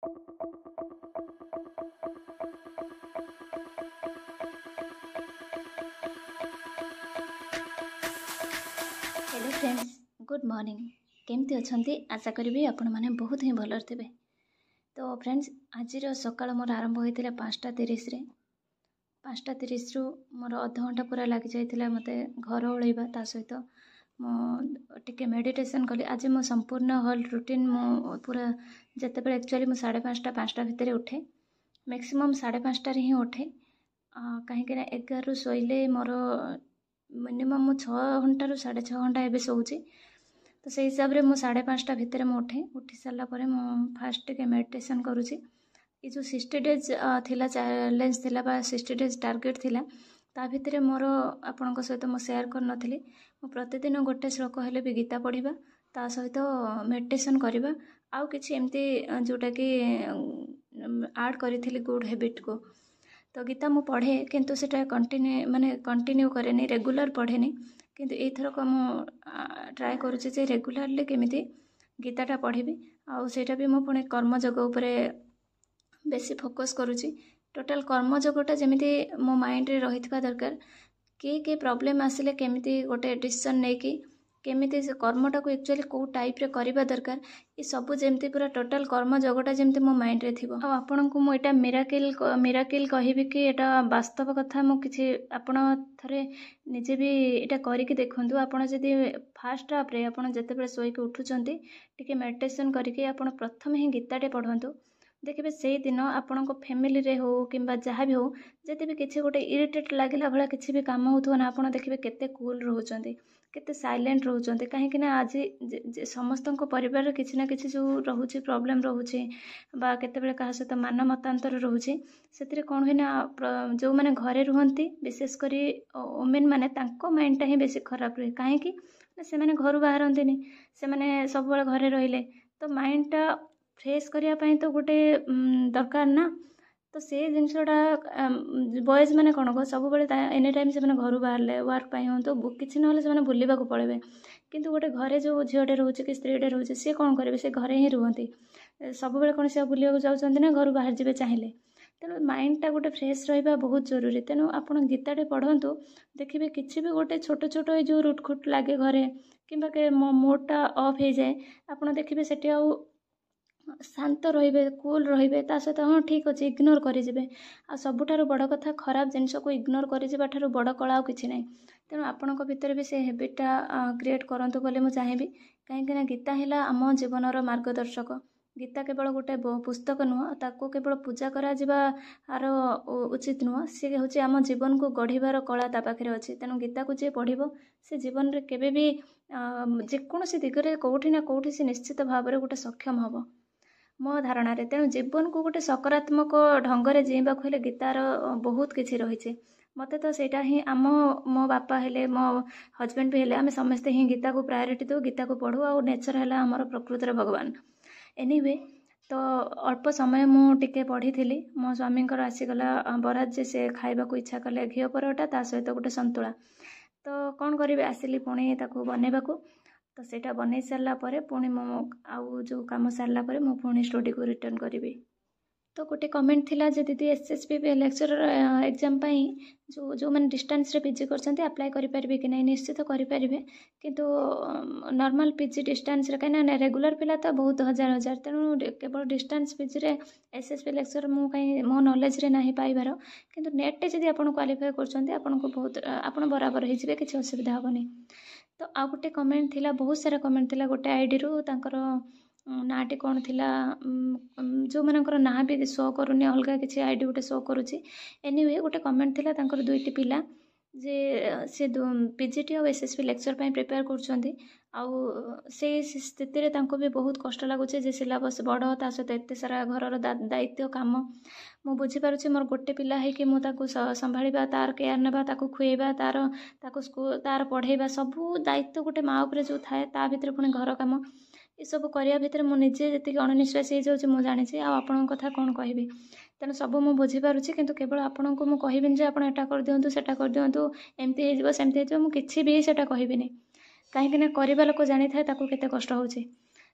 Hello friends, good morning. केमती अच्छंती? आशा करी आपण मैंने बहुत ही भलर थे। तो फ्रेंड्स, आज सकाल मोर आरंभ होता 5:30 रे। 5:30 रु मोर अध घंटा पूरा लग जाता मत घर ओल्वा ता सहित मुझे मेडिटेशन कली। आज मो संपूर्ण हल रुटीन पूरा जिते बड़े एक्चुअली मुझे 5:30 5टा भितर उठे। मैक्सिमम 5:30 ही उठे कहीं 11 रु शोले मोर मिनिमम मु 6 घंटा रु 6.5 घंटा एवं सोची। तो से हिसाब से मुझे 5:30 भितर उठी सारा फास्ट टे मेडिटेशन करुँची। ये जो 60 डेज थिला चैलेंज थिला बा 60 डेज टार्गेट थिला ता भितर मोर आपण सहित मु शेयर कर नथिली। मु प्रतिदिन गोटे श्लोक हेले भी गीता पढ़िबा ता सहित मेडिटेशन करबा आउ किछि एमती जोटा कि ऐड करिथिली गुड हैबिट को। तो गीता मु पढ़े किंतु सेटा कंटिन्यू करेनी, रेगुलर पढ़ेनी। किंतु एथरक मु ट्राए करुचे जे रेगुलरली केमिति गीताटा पढ़िबी आउ सेटा भी मु पुणी कर्मयोग उपरे बेसी फोकस करुची। टोटल कर्मयोगटा जमिति मो माइंड रे रहितबा दरकार। के प्रॉब्लम आसिले केमिति गोटे डिसीजन नेकी केमिति से कर्मटा को एक्चुअली को टाइप रे करबा दरकार। ये सब जेमती पूरा टोटल कर्मयोगटा जेमती मो माइंड रे थिबो। आ आपन को मो एटा मिराकिल कहिबी कि एटा वास्तव कथा। मो किछि आपण थरे निजे भी एटा करिके देखंतु। आपण जदि फास्ट आप रे आपण जतेबेले सोई के उठुचंती टिके मेडिटेशन करिके आपण प्रथम ही गीताटे पढ़ंतु। देखिए से दिन आपण फैमिली रे हो किंबा जहाँ भी हो जति भी किसी गोटे इरिटेट लगिला भाया किसी भी कम हो ना आप देखिए केते कूल रोचंती, केते साइलेंट रोचंती। कहीं आज समस्त परिवार किसी ना किसी जो रोचे प्रॉब्लम रोचे बा केतेबेले कहा सहित मान मतांतर रोचे से कौन हुए ना जो मैंने घरे रुहंती विशेषकर वोमेन माने तांको माइंडटा ही बेसी खराब रहे। कहीं से मैंने घर बाहरती से मैंने सब घरे रहिले तो माइंडटा फ्रेश करने तो गोटे दरकार ना। तो से जिनसटा बॉयज मैंने कौन कह सब एनी टाइम से घर बाहर वर्क हूँ तो किसी ना से बुलवा पड़े। किंतु गोटे घरे जो झीटे रोचे कि स्त्रीटे रोचे सी कौन करेंगे से घरे ही रुहति सब कौन से बुलवा जाऊँच ना घर बाहर जी चाहिए। तेणु माइंडटा गोटे फ्रेश रहा बहुत जरूरी। तेणु आप गीताटे पढ़ंतु देखिए किसी भी गोटे छोट छोट जो रुटखुट लगे घरे कि मोडटा ऑफ हो जाए आप देखिए से शांत रे कूल रे सहित हाँ ठीक अच्छे इग्नोर करेंगे। आ सबुठारु बड़ कथा खराब जिनस को इग्नोर कर बड़ कला कि ना। तेणु आपण भितर भी से हैबिटा क्रिएट करंतु बोली मुझे चाहिए। कहीं गीता है आम जीवनर मार्गदर्शक। गीता केवल गोटे पुस्तक नुह ताको केवल पूजा करार उचित नुह सी हूँ आम जीवन को गढ़ार कला ता पाखे अच्छी। तेणु गीता को जी पढ़ से जीवन में केवे भी जेकोसी दिगरे कौटी ना कौटी से निश्चित भाव में गोटे सक्षम हम मो धारणा। तेणु जीवन को गोटे सकारात्मक ढंग से जीवाक हेले गीतार बहुत किसी रही। मत तो सेटा ही आम मो बापा हेले मो हजबैंड भी हेले आम समस्ते ही गीता को प्रायोरिटी दो, गीता को पढ़ू। आ नेचर है आमर प्रकृतिर भगवान। एनीवे तो अल्प समय मुझे पढ़ी थी मो स्वामी आसीगला बरात जे से खाइबा को इच्छा कले घी परोटा ता सहित गोटे संतुला। तो कौन करी आसिली पुणी ताको बनइबाकू। तो सेटा बन सारा पुणी मो आउ जो कम सारा मु पुणी स्टडी को रिटर्न करी। तो गोटे कमेंट थिला जे दीदी एसएसबी लेक्चरर एग्जाम जो जो मैंने डिस्टेंस रे पीजी करछन्ते अप्लाई करि परिबे कि नहीं? निश्चित करि परिबे किंतु नॉर्मल पीजी डिस्टेंस रे कहीं रेगुलर पिला तो बहुत हजार हजार। तेणु केवल डिस्टेंस पीजी रे एसएसबी लेक्चर मु कहीं मो नॉलेज रे नहीं पाइबार। किंतु नेट टे जदि आपण क्वालिफाई करछन्ते आपण को बहुत आपण बराबर हो जिवे, किछि असुविधा होबनी। तो आ गोटे कमेंट थिला, बहुत सारा कमेंट थिला गोटे आईडी रु तांकर नाटी कौन थिला जो मानकर ना भी शो करूनी अलग किसी आईडी गोटे शो करुच्ची। एनीवे गोटे कमेंट थिला तांकर दुईटी पिला जे से पीजीटी और एसएसबी लेक्चर पे प्रिपेयर कर स्थिति तांको भी बहुत कष्ट लगुच जे सिलेबस बड़ ता सहित एत सारा घर दायित्व काम मु बुझीपारुछि। मोर गोटे पिला है कि मुझे संभाळा तार केयर नेबा ताको खुएबा ताको स्कूल तार पढ़ेबा सबू दायित्व गोटे माँ उपर जो थाए ता भितर पुणी घर काम ये सब करने भितर मुझे जी अणनिश्वासी हो जाऊँगी मुझे जानी आपण कथा कौन कहबी। तेणु सब मुझे बुझीपारुछि किंतु केवल आपन को मुझे कहबिनी जे आपण एटा कर दियंतु सेटा कर दियंतु एमती हो सेमती हो मुझे किसी भी सेटा कहबिनी। कहीं करवा लोक जानी थाए ताको केते कष्ट होछि।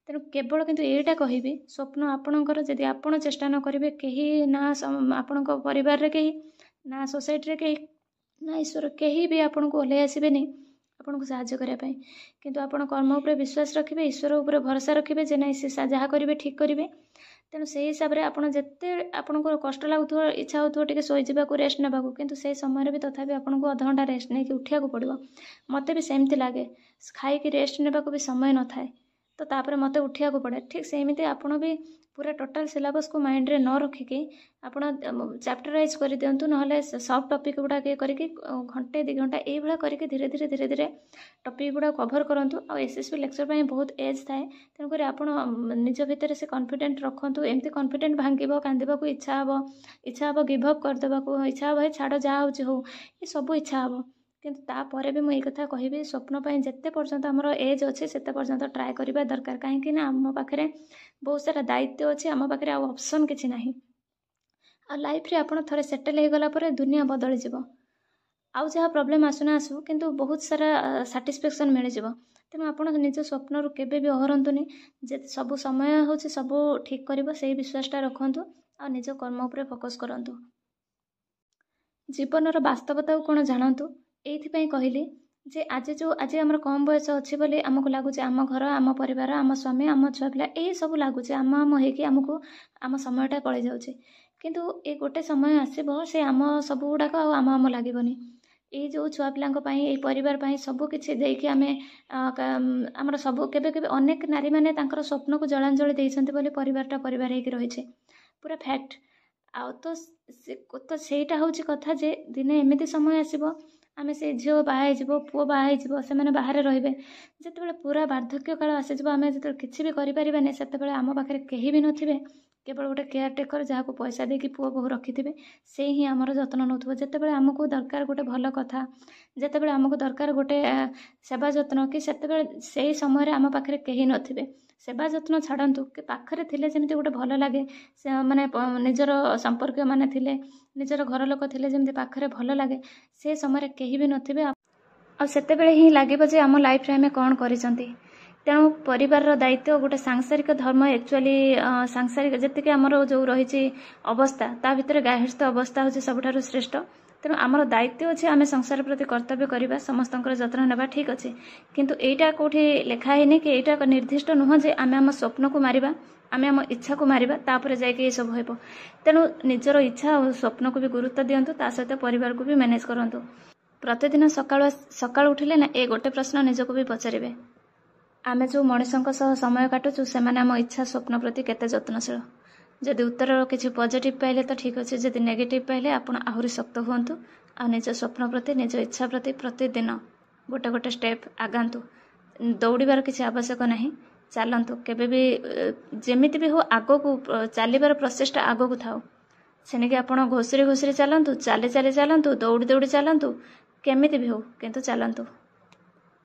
तेणु केवल किंतु एटा कहबी स्वप्न आपणकर जदि आपण चेष्टा न करेंगे कहीं ना आपण परिवार कहीं ना सोसाइटी कहीं ना ईश्वर कहीं भी आपन को ओह्लै आसबेनि आपन को साहाय्य करने किंतु आपण कर्म उपर विश्वास रखिए ईश्वर उपर भरोसा रखिए जे नहीं से जहाँ करेंगे ठीक करेंगे तेणु से हिसाब से आपड़ जिते आपन को कष्ट लगुव इच्छा हो टे शोजा रेस्ट ना किंतु से समय भी तथापि आपन को अध घंटा रेस्ट नहीं उठा पड़ो मत भी सेमती लगे खाई रेस्ट ने भी समय न थाए तो तापर मत उठा पड़े ठीक सेमती आपड़ भी पूरा टोटाल सिलेबस को माइंड रे न रखिकी आपण चैप्टराइज कर दिंतु ना सब टॉपिक गुड़ा करके घंटे 2 घंटा ये करके धीरे धीरे धीरे धीरे टॉपिक गुड़ा कवर करूँ आ एसएससी लेक्चर पर बहुत एज थाए तेणुक आप निज भितर से कॉन्फिडेंट रखु एमती कॉन्फिडेंट भांग कांदा को इच्छा हम गिव अप करदेवा इच्छा हम छाड़ जहाँ हो ये सब इच्छा हम किंतु तापर भी मुझे कथा कहबी स्वप्न जिते पर्यंत आमर एज अच्छे से पर्यंत ट्राए करवा दरकार कहीं आम पाखे बहुत सारा दायित्व अच्छे आम पाखे ऑप्शन किसी ना आ लाइफ रे आपण थोड़े सेटल हो गला दुनिया बदली जीव आउ जहाँ प्रोब्लेम आसुना आसू किंतु बहुत सारा साटिस्फैक्शन मिल जाव तेणु आप निज स्वप्न रू केबे भी अहरतुनि जे सब समय हो सब ठीक कर से विश्वासटा रखु आ निज कर्म उपर फोकस करंतु जीवन वास्तवता कौन जानतु एइथिपाई कहली जे आज आम कम बयस अच्छी बोली आमको लगुच आम घर आम परिवार आम स्वामी आम छुआ पिला यही सब लगुच आम होगी आमको आम समयटा पड़े जाऊे किंतु ये गोटे समय आसब से आम सब गुड़ाक आम लगनी ये जो छुआ पिला परिवार सब किसी देकी आम सब के अनेक नारी मैंने स्वप्न को जलांजलि देइछन्ति बोली परिवारटा परिवार होगी रही पूरा फैक्ट आ तो सेटा हूँ कथा जे दिने एमती समय आसब आम से झील बाहर पुओ बाहर से बाहर रे जिते पूरा वार्धक्य काल आसीज आम जो किसी भी करें से आम पाखे कहीं भी नथिबे केवल गोटे केयरटेकर जहाँ को पैसा देकी पुओ बहु रखिथे से ही आमर जत्न नौथुब जिते आमको दरकार गोटे भल कथा जिते आमको दरकार गोटे सेवा जत्न कि से समय आम पाखे कहीं नथिबे सेवा जत्न छाड़ू कि पाखरे थिले जमी गोटे भल लगे से माने निजर संपर्क माने थिले निजर घर लोक थिले जमी पाखरे भल लगे से समय कहीं भी नथिबे आ सेतेबेले ही लागिबो जे आम लाइफ रे आमे कोन करिसंती तेणु परिवार दायित्व गोटे सांसारिक धर्म एक्चुअली सांसारिक जी आमर जो रही अवस्था ता भितर गार्हस्थ अवस्था हूँ सबुठ श्रेष्ठ तेणु आमर दायित्व अच्छे आम संसार प्रति कर्तव्य करवा समस्त जत्न नेबा ठीक अच्छे किंतु एटा कोठी लिखाही कि एटा निर्दिष्ट नुह जे आम आम स्वप्न को मारिबा आम आम इच्छा को मारिबा तापर जाके ये सब हो तेणु निजर इच्छा और स्वप्न को भी गुरुत्व दिंतु ता सहित परिवार को भी मैनेज करंतु प्रतिदिन सकाळ उठिले ना ए गोटे प्रश्न निजको भी पचारे आमे जो मनीषों सह समय काटुचु से आम इच्छा स्वप्न प्रति केते जत्नशील जदि उत्तर किसी पॉजिटिव पाइले तो ठीक अच्छे जदि नेगेटिव पाइले आपण आहुरी शक्त हुंतु आ निज स्वप्न प्रति निज इच्छा प्रति प्रतिदिन गोटे गोटे स्टेप आगांतु दौड़ार किसी आवश्यक नहीं चलतु केबे भी जेमिति भी हो आगो को चलिबार प्रचेष्टा आगो को थाओ सेनिके आपण घोषरी घोषरी चलतु चाली चाली चलतु दौड़ी दौड़ी चलतु केमिति भी हो किंतु चलतु।